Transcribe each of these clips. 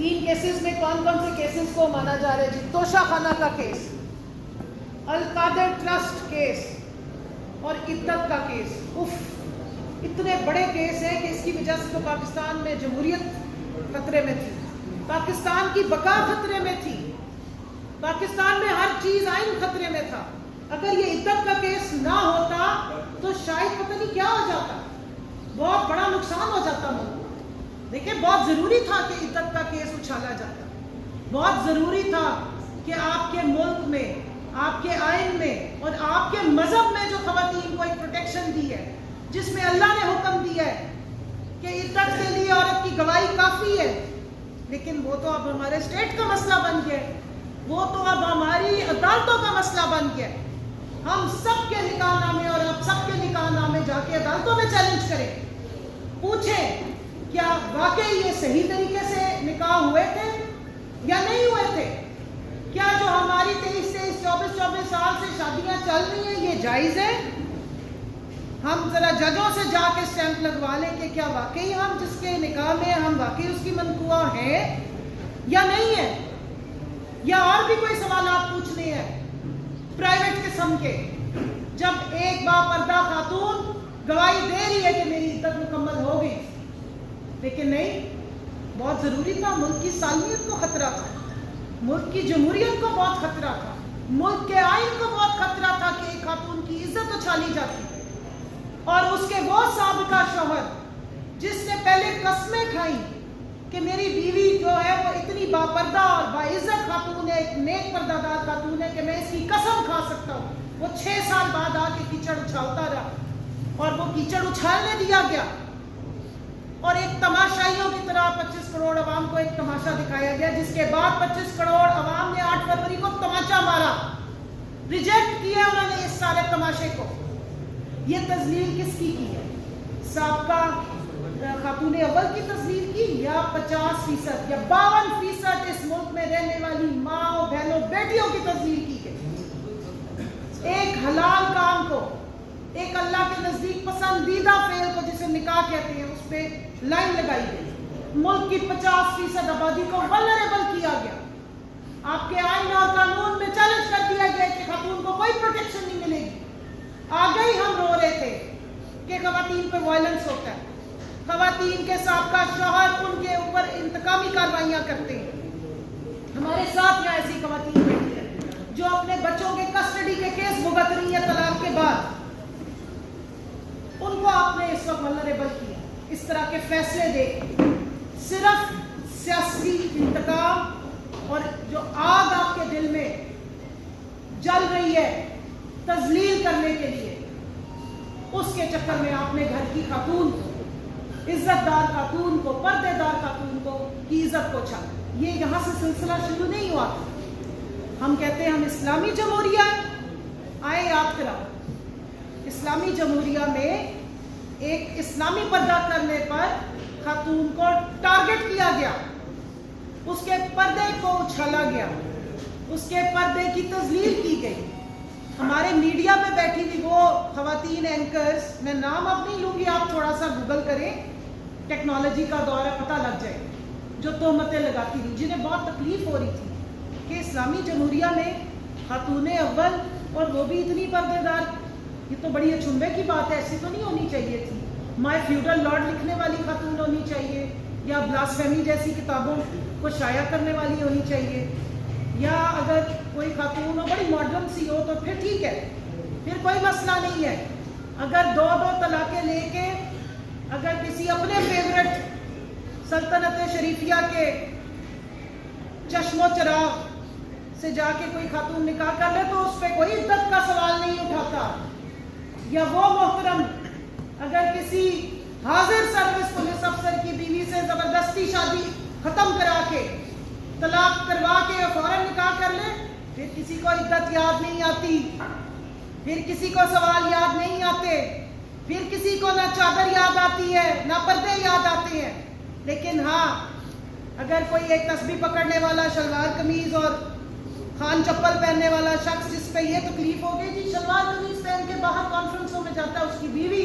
3 cases میں کون کون سے کیسز کو مانا جا رہا ہے جی؟ توشہ خانہ کا کیس، القادر ٹرسٹ کیس اور عدت کا کیس. اتنے بڑے کیس ہیں کہ اس کی وجہ سے تو پاکستان میں جمہوریت خطرے میں تھی، پاکستان کی بقا خطرے میں تھی، پاکستان میں ہر چیز آئین خطرے میں تھا. اگر یہ عدت کا کیس نہ ہوتا تو شاید پتہ نہیں کیا ہو جاتا، بہت بڑا نقصان ہو جاتا ملک. دیکھیں بہت ضروری تھا کہ عدت کا کیس اچھالا جاتا، بہت ضروری تھا کہ آپ کے ملک میں، آپ کے آئین میں اور آپ کے مذہب میں جو خواتین کو ایک پروٹیکشن دی ہے، جس میں اللہ نے حکم دیا ہے کہ عدت کے لیے عورت کی گواہی کافی ہے. لیکن وہ تو اب ہمارے اسٹیٹ کا مسئلہ بن گیا، وہ تو اب ہماری عدالتوں کا مسئلہ بن گیا. ہم سب کے نکاح نامے اور اب سب کے نکاح نامے جا کے عدالتوں میں چیلنج کریں، پوچھیں کیا واقعی یہ صحیح طریقے سے نکاح ہوئے تھے یا نہیں ہوئے تھے؟ کیا جو ہماری 23 24 سال سے شادیاں چل رہی ہیں یہ جائز ہے؟ ہم ذرا ججوں سے جا کے اسٹیمپ لگوا لیں کہ کیا واقعی ہم جس کے نکاح میں ہم واقعی اس کی منقوہ ہیں یا نہیں ہے، یا اور بھی کوئی سوالات پوچھنے ہیں پرائیویٹ قسم کے. جب ایک باپردہ خاتون گواہی دے رہی ہے کہ میری عدت مکمل ہو گئی، لیکن نہیں، بہت ضروری تھا. ملک کی سالمیت کو خطرہ تھا، ملک کی جمہوریت کو بہت خطرہ تھا، ملک کے آئین کو بہت خطرہ تھا کہ ایک خاتون کی عزت اچھالی جاتی. اور اس کے وہ سابقہ شوہر جس نے پہلے قسمیں کھائیں کہ میری بیوی جو ہے وہ اتنی باپردہ اور باعزت خاتون ہے، ایک نیک پردہ دار خاتون ہے کہ میں اس کی قسم کھا سکتا ہوں، وہ 6 سال بعد آ کے کیچڑ اچھالتا رہا اور وہ کیچڑ اچھالنے دیا گیا اور ایک تماشائیوں کی طرح 25 کروڑ عوام کو ایک تماشا دکھایا گیا، جس کے بعد 25 کروڑ عوام نے 8 فروری کو تماشا مارا، ریجیکٹ کیا انہوں نے اس سارے تماشے کو. یہ تذلیل کس کی ہے؟ سابقہ خاتون اول کی تذلیل کی یا 50% یا 52% اس ملک میں رہنے والی ماں بہنوں بیٹیوں کی تذلیل کی گئی؟ ایک حلال کام کو، ایک اللہ کے نزدیک پسندیدہ فعل کو جسے نکاح کہتے ہیں، اس پہ لائن لگائی گئی. ملک کی 50% آبادی کو ولنریبل کیا گیا. آپ کے آئین اور قانون میں چیلنج کر دیا گیا کہ خاتون کو کوئی پروٹیکشن نہیں ملے گی. آگے ہی ہم رو رہے تھے کہ خواتین پہ وائلنس ہوتا ہے، خواتین کے سابقہ شوہر ان کے اوپر انتقامی کارروائیاں کرتے ہیں. ہمارے ساتھ یہاں ایسی خواتین بیٹھی ہیں جو اپنے بچوں کے کسٹڈی کے کیس بھگت رہی ہیں طلاق کے بعد. ان کو آپ نے اس وقت ولنریبل کیا اس طرح کے فیصلے دے کے، صرف سیاسی انتقام اور جو آگ آپ کے دل میں جل رہی ہے تذلیل کرنے کے لیے، اس کے چکر میں آپ نے گھر کی خاتون کو، عزت دار خاتون کو، پردے دار خاتون کو کی عزت کو چھاڑا. یہ یہاں سے سلسلہ شروع نہیں ہوا. ہم کہتے ہیں ہم اسلامی جمہوریہ آئے یاد کراؤ. اسلامی جمہوریہ میں ایک اسلامی پردہ کرنے پر خاتون کو ٹارگٹ کیا گیا، اس کے پردے کو اچھالا گیا، اس کے پردے کی تذلیل کی گئی. ہمارے میڈیا میں بیٹھی ہوئی وہ خواتین اینکرز، میں نام اب نہیں لوں گی، آپ تھوڑا سا گوگل کریں، ٹیکنالوجی کا دور ہے پتہ لگ جائے، جو تہمتیں لگاتی تھیں، جنہیں بہت تکلیف ہو رہی تھی کہ اسلامی جمہوریہ میں خاتون اول اور وہ بھی اتنی پردے دار، یہ تو بڑی اچنبے کی بات ہے، ایسی تو نہیں ہونی چاہیے تھی. مائی فیوڈل لارڈ لکھنے والی خاتون ہونی چاہیے، یا بلاسفیمی جیسی کتابوں کو شائع کرنے والی ہونی چاہیے، یا اگر کوئی خاتون ہو بڑی ماڈرن سی ہو تو پھر ٹھیک ہے، پھر کوئی مسئلہ نہیں ہے. اگر 2 طلاقیں لے کے اگر کسی اپنے فیورٹ سلطنت شریفیہ کے چشم و چراغ سے جا کے کوئی خاتون نکاح کر لے تو اس پہ کوئی عدت کا سوال نہیں اٹھاتا. یا وہ محترم اگر کسی حاضر سروس پولیس افسر کی بیوی سے زبردستی شادی ختم کرا کے طلاق کروا کے فوراً نکاح کر لے، پھر کسی کو عدت یاد نہیں آتی، پھر کسی کو سوال یاد نہیں آتے، پھر کسی کو نہ چادر یاد آتی ہے نہ پردے یاد آتے ہیں. لیکن ہاں اگر کوئی ایک تسبیح پکڑنے والا شلوار قمیض اور خان چپل پہننے والا شخص جس پہ یہ تکلیف ہو گئی جی شلوار قمیض پہن کے باہر کانفرنسوں میں جاتا ہے، اس کی بیوی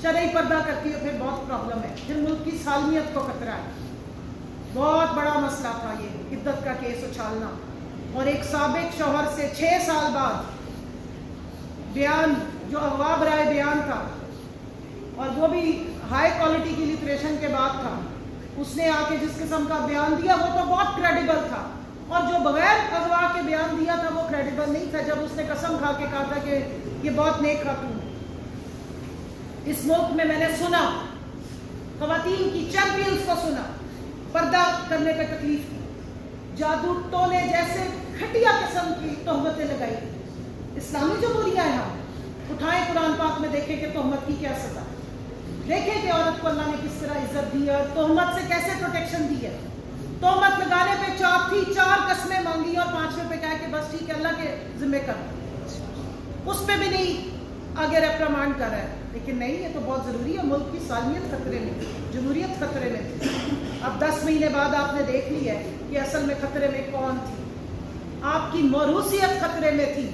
شرعی پردہ کرتی ہے، پھر بہت پرابلم ہے، پھر ملک کی سالمیت کو خطرہ ہے. بہت بڑا مسئلہ تھا یہ عدت کا کیس اچھالنا، اور ایک سابق شوہر سے 6 سال بعد بیان جو اغوا برائے بیان تھا، اور وہ بھی ہائی کوالٹی کی لٹریشن کے بعد تھا، اس نے آ کے جس قسم کا بیان دیا وہ تو بہت کریڈیبل تھا، اور جو بغیر اغوا کے بیان دیا تھا وہ کریڈیبل نہیں تھا، جب اس نے قسم کھا کے کہا تھا کہ یہ بہت نیک خاتون ہے۔ اس ملک میں نے سنا، خواتین کی چیمپئنز کو سنا، پردہ کرنے پہ تکلیف کی، جادو ٹونے جیسے گھٹیا قسم کی تہمتیں لگائی۔ اسلامی جمہوریہ ہے، ہم اٹھائیں قرآن پاک میں دیکھیں کہ تہمت کی کیا سزا، دیکھیں کہ عورت کو اللہ نے کس طرح عزت دی ہے، تہمت سے کیسے پروٹیکشن دی ہے۔ تہمت لگانے پہ چاپ تھی، 4 قسمیں مانگی اور 5ویں پہ کہا کہ بس ٹھیک ہے اللہ کے ذمہ کر، اس پہ بھی نہیں آگے ریپرمانڈ کر رہا ہے۔ لیکن نہیں، یہ تو بہت ضروری ہے، ملک کی سالمیت خطرے میں تھی، جمہوریت خطرے میں تھی۔ اب 10 مہینے بعد آپ نے دیکھ لی ہے کہ اصل میں خطرے میں کون تھی۔ آپ کی موروثیت خطرے میں تھی،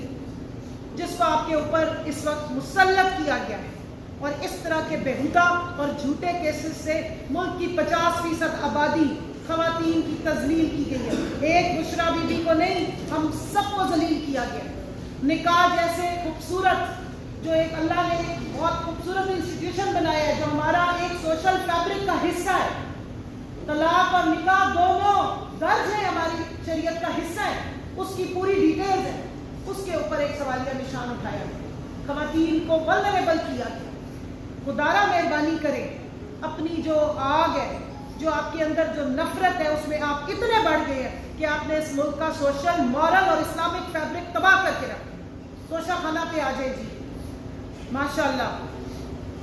جس کو آپ کے اوپر اس وقت مسلط کیا گیا ہے، اور اس طرح کے بےہودہ اور جھوٹے کیسز سے ملک کی 50% آبادی خواتین کی تذلیل کی گئی ہے۔ ایک بشرا بی بی کو نہیں، ہم سب کو ذلیل کیا گیا۔ نکاح جیسے خوبصورت، جو ایک اللہ نے ایک بہت خوبصورت انسٹیٹیوشن بنایا ہے، جو ہمارا ایک سوشل فیبرک کا حصہ ہے، طلاق اور نکاح دونوں درج ہے، ہماری شریعت کا حصہ ہے، اس کی پوری ڈیٹیلز ہے، اس کے اوپر ایک سوالیہ نشان اٹھایا گیا، خواتین کو ولنریبل کیا گیا۔ خدارا مہربانی کرے، اپنی جو آگ ہے، جو آپ کے اندر جو نفرت ہے، اس میں آپ اتنے بڑھ گئے ہیں کہ آپ نے اس ملک کا سوشل، مورل اور اسلامک فیبرک تباہ کر کے رکھا۔ توشہ خانہ پہ آ جائے جی، ماشاءاللہ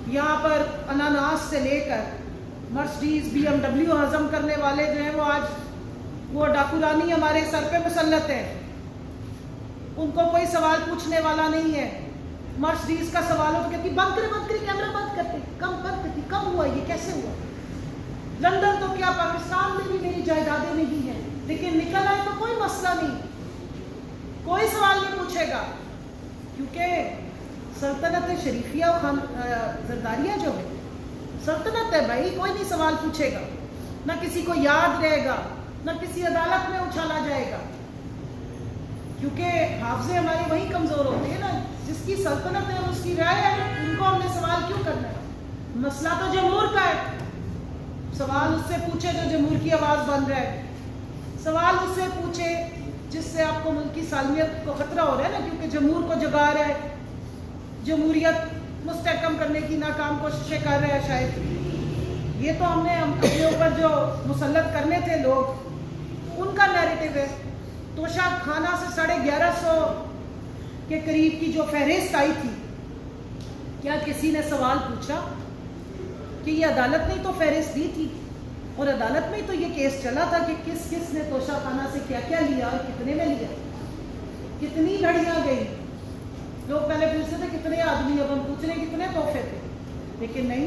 یہاں پر اناناس سے لے کر مرسڈیز BMW ہضم کرنے والے جو ہیں، وہ آج وہ ڈاکورانی ہمارے سر پہ مسلط ہے، ان کو کوئی سوال پوچھنے والا نہیں ہے۔ مرسڈیز کا سوال ہو تو کہتی بند کرے کیمرہ بند کرتے، کم ہوا یہ کیسے ہوا؟ لندن تو کیا، پاکستان میں بھی میری جائیدادیں نہیں ہیں، لیکن نکل آئے تو کوئی مسئلہ نہیں، کوئی سوال نہیں پوچھے گا، کیونکہ سلطنت شریفیہ زرداریہ جو ہے سلطنت ہے بھائی، کوئی نہیں سوال پوچھے گا، نہ کسی کو یاد رہے گا، نہ کسی عدالت میں اچھالا جائے گا، کیونکہ حافظے ہمارے وہی کمزور ہوتے ہیں نا، جس کی سلطنت ہے اس کی رائے ہے، ان کو ہم نے سوال کیوں کرنا ہے؟ مسئلہ تو جمہور کا ہے، سوال اس سے پوچھے جو جمہور کی آواز بن رہا ہے، سوال اس سے پوچھے جس سے آپ کو ملک کی سالمیت کو خطرہ ہو رہا ہے نا، کیونکہ جمہور کو جگا رہا ہے، جمہوریت مستحکم کرنے کی ناکام کوششیں کر رہے ہیں شاید۔ یہ تو ہم نے اپنے اوپر جو مسلط کرنے تھے لوگ، ان کا نیریٹو ہے۔ توشہ خانہ سے 1150 کے قریب کی جو فہرست آئی تھی، کیا کسی نے سوال پوچھا کہ یہ عدالت نے تو فہرست دی تھی، اور عدالت میں تو یہ کیس چلا تھا کہ کس کس نے توشہ خانہ سے کیا کیا لیا اور کتنے میں لیا، کتنی گھڑیاں گئی۔ لوگ پہلے پوچھتے تھے کتنے آدمی، اب ہم پوچھ رہے ہیں کتنے تحفے تھے، لیکن نہیں،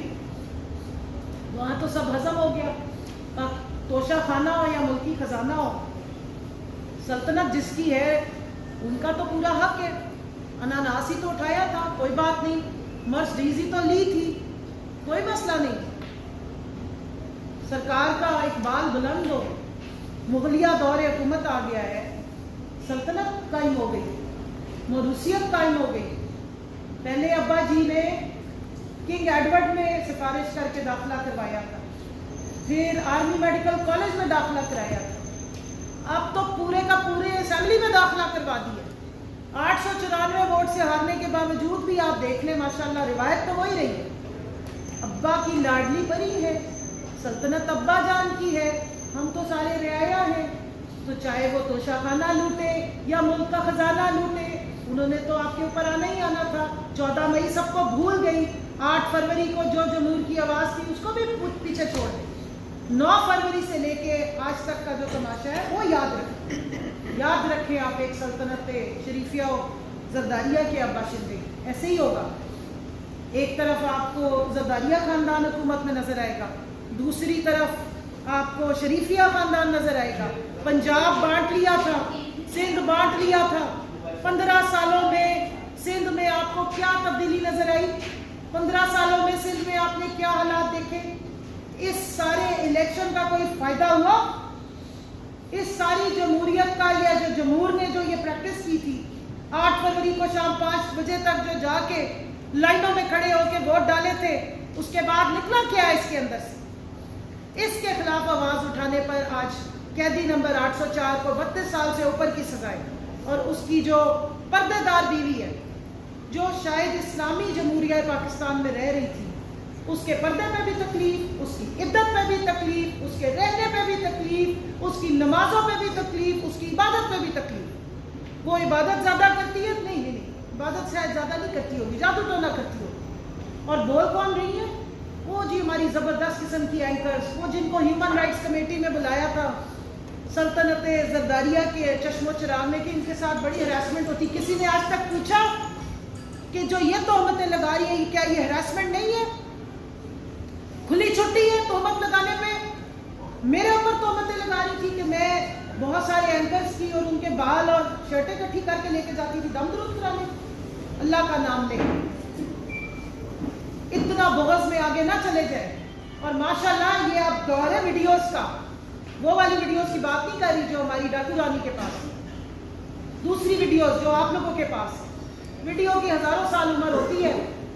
وہاں تو سب ہضم ہو گیا۔ توشہ خانہ ہو یا ملکی خزانہ ہو، سلطنت جس کی ہے ان کا تو پورا حق ہے۔ اناناس ہی تو اٹھایا تھا، کوئی بات نہیں، مرسڈیز ہی تو لی تھی، کوئی مسئلہ نہیں۔ سرکار کا اقبال بلند ہو، مغلیہ دور حکومت آ گیا ہے، سلطنت قائم ہو گئی، موروثیت قائم ہو گئی۔ پہلے ابا جی نے کنگ ایڈورڈ میں سفارش کر کے داخلہ کروایا تھا، پھر آرمی میڈیکل کالج میں داخلہ کرایا تھا، اب تو پورے کا پورے اسمبلی میں داخلہ کروا دیا۔ 894 ووٹ سے ہارنے کے باوجود بھی آپ دیکھ لیں ماشاءاللہ، روایت تو وہی رہی ہے، ابا کی لاڈلی پری ہے، سلطنت ابا جان کی ہے، ہم تو سارے رعایا ہیں، تو چاہے وہ توشہ خانہ لوٹے یا ملک کا خزانہ لوٹے، انہوں نے تو آپ کے اوپر آنا ہی آنا تھا۔ 14 مئی سب کو بھول گئی، 8 فروری کو جو جمہور کی آواز تھی اس کو بھی پیچھے چھوڑ دیں۔ 9 فروری سے لے کے آج تک کا جو تماشا ہے وہ یاد رکھیں آپ، ایک سلطنت شریفیہ زرداریہ کے ابا شندے، ایسے ہی ہوگا۔ ایک طرف آپ کو زرداریہ خاندان حکومت میں نظر آئے گا، دوسری طرف آپ کو شریفیہ خاندان نظر آئے گا۔ پنجاب بانٹ لیا تھا، سندھ بانٹ لیا تھا، 15 سالوں میں سندھ میں آپ کو کیا تبدیلی نظر آئی؟ 15 سالوں میں سندھ میں آپ نے کیا حالات دیکھے؟ اس سارے الیکشن کا کوئی فائدہ ہوا؟ اس ساری جمہوریت کا یا جو جمہور نے جو یہ پریکٹس کی تھی 8 فروری کو شام 5 بجے تک جو جا کے لائنوں میں کھڑے ہو کے ووٹ ڈالے تھے، اس کے بعد نکلا کیا ہے اس کے اندر سے؟ اس کے خلاف آواز اٹھانے پر آج قیدی نمبر 804 کو 32 سال سے اوپر کی سزائے، اور اس کی جو پردے دار بیوی ہے جو شاید اسلامی جمہوریہ پاکستان میں رہ رہی تھی، اس کے پردے پہ بھی تکلیف، اس کی عدت پہ بھی تکلیف، اس کے رہنے پہ بھی تکلیف، اس کی نمازوں پہ بھی تکلیف، اس کی عبادت پہ بھی تکلیف۔ وہ عبادت زیادہ کرتی ہے؟ نہیں، عبادت شاید زیادہ نہیں کرتی ہوگی، جادو ٹونا کرتی ہوگی۔ اور بول کون رہی ہے؟ وہ جی ہماری زبردست قسم کی اینکرز، وہ جن کو ہیومن رائٹس کمیٹی میں بلایا تھا سلطنت زرداریہ کے چشم و چراغ میں کہ ان کے ساتھ بڑی ہراسمنٹ ہوتی۔ کسی نے آج تک پوچھا کہ جو یہ تہمتیں لگا رہی ہیں کیا یہ ہراسمنٹ نہیں ہے؟ کھلی چھٹی ہے تہمت لگانے پہ۔ میرے اوپر تہمتیں لگا رہی تھی کہ میں بہت سارے اینکرز کی اور ان کے بال اور شرٹیں کٹھی کر کے لے کے جاتی تھی دم درود کرانے، اللہ کا نام لے کے۔ اتنا بغض میں آگے نہ چلے جائے۔ اور ماشاءاللہ یہ اب دور ہے ویڈیوز کا، وہ والی ویڈیوز کی بات نہیں کر رہی جو ہماری ڈاکو رانی کے پاس ہے، دوسری ویڈیوز جو آپ لوگوں کے پاس ہے۔ ویڈیو کی ہزاروں سال عمر ہوتی ہے،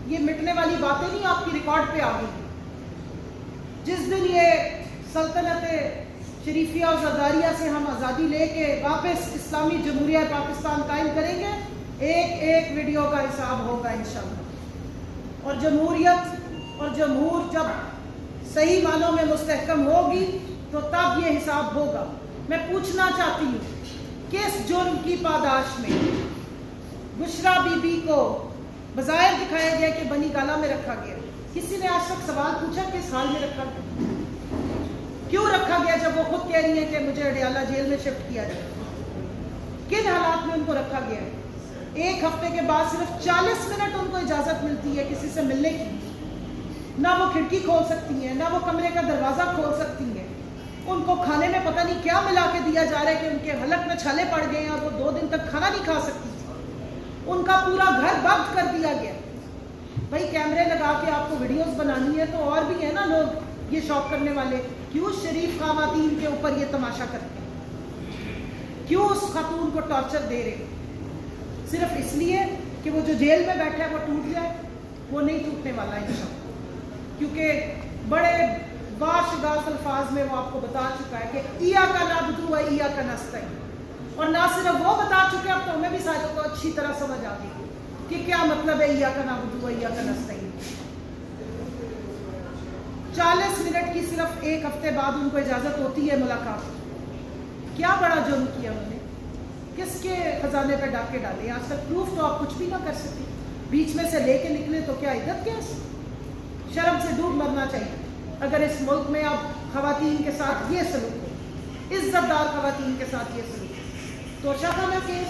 یہ مٹنے والی باتیں نہیں آپ کی ریکارڈ پہ آ گئی۔ جس دن یہ سلطنت شریفیہ اور زرداریہ سے ہم آزادی لے کے واپس اسلامی جمہوریہ پاکستان قائم کریں گے، ایک ایک ویڈیو کا حساب ہوگا انشاءاللہ۔ اور جمہوریت اور جمہور جب صحیح معنوں میں مستحکم ہوگی تو تب یہ حساب ہوگا۔ میں پوچھنا چاہتی ہوں کس جرم کی پاداش میں بشرا بی بی کو بظاہر دکھایا گیا کہ بنی گالا میں رکھا گیا؟ کسی نے آج تک سوال پوچھا کس حال میں رکھا گیا؟ کیوں رکھا گیا جب وہ خود کہہ رہی ہیں کہ مجھے اڈیالہ جیل میں شفٹ کیا جائے؟ کن حالات میں ان کو رکھا گیا ہے؟ ایک ہفتے کے بعد صرف 40 منٹ ان کو اجازت ملتی ہے کسی سے ملنے کی، نہ وہ کھڑکی کھول سکتی ہیں، نہ وہ کمرے کا دروازہ کھول سکتی ہیں۔ ان کو کھانے میں پتہ نہیں کیا ملا کے دیا جا رہا ہے کہ ان کے حلق میں چھالے پڑ گئے ہیں اور وہ 2 دن تک کھانا نہیں کھا سکتی۔ ان کا پورا گھر بند کر دیا گیا۔ بھائی کیمرے لگا کے آپ کو ویڈیوز بنانی ہے تو اور بھی ہیں نا لوگ یہ شوق کرنے والے، کیوں شریف خواتین کے اوپر یہ تماشا کرتے ہیں؟ کیوں اس خاتون کو ٹارچر دے رہے؟ صرف اس لیے کہ وہ جو جیل میں بیٹھا ہے وہ ٹوٹ جائے؟ وہ نہیں ٹوٹنے والا انشاءاللہ، کیونکہ بڑے باشگاف الفاظ میں وہ آپ کو بتا چکا ہے کہ ایاک نعبد و ایاک نستعین۔ اور نہ صرف وہ بتا چکے، اب تو ہمیں بھی ساتھوں کو اچھی طرح سمجھ آ گئی کہ کیا مطلب ہے ایاک نعبد و ایاک نستعین۔ 40 منٹ کی صرف ایک ہفتے بعد ان کو اجازت ہوتی ہے ملاقات۔ کیا بڑا جرم کیا انہوں نے؟ کس کے خزانے پہ ڈاکے ڈالے؟ آج تک پروف تو آپ کچھ بھی نہ کر سکے، بیچ میں سے لے کے نکلے تو کیا عدت کیا؟ شرم سے دور مرنا چاہیے اگر اس ملک میں اب خواتین کے ساتھ یہ سلوک ہو، عزت دار خواتین کے ساتھ یہ سلوک ہو۔ تو شاہانہ کیس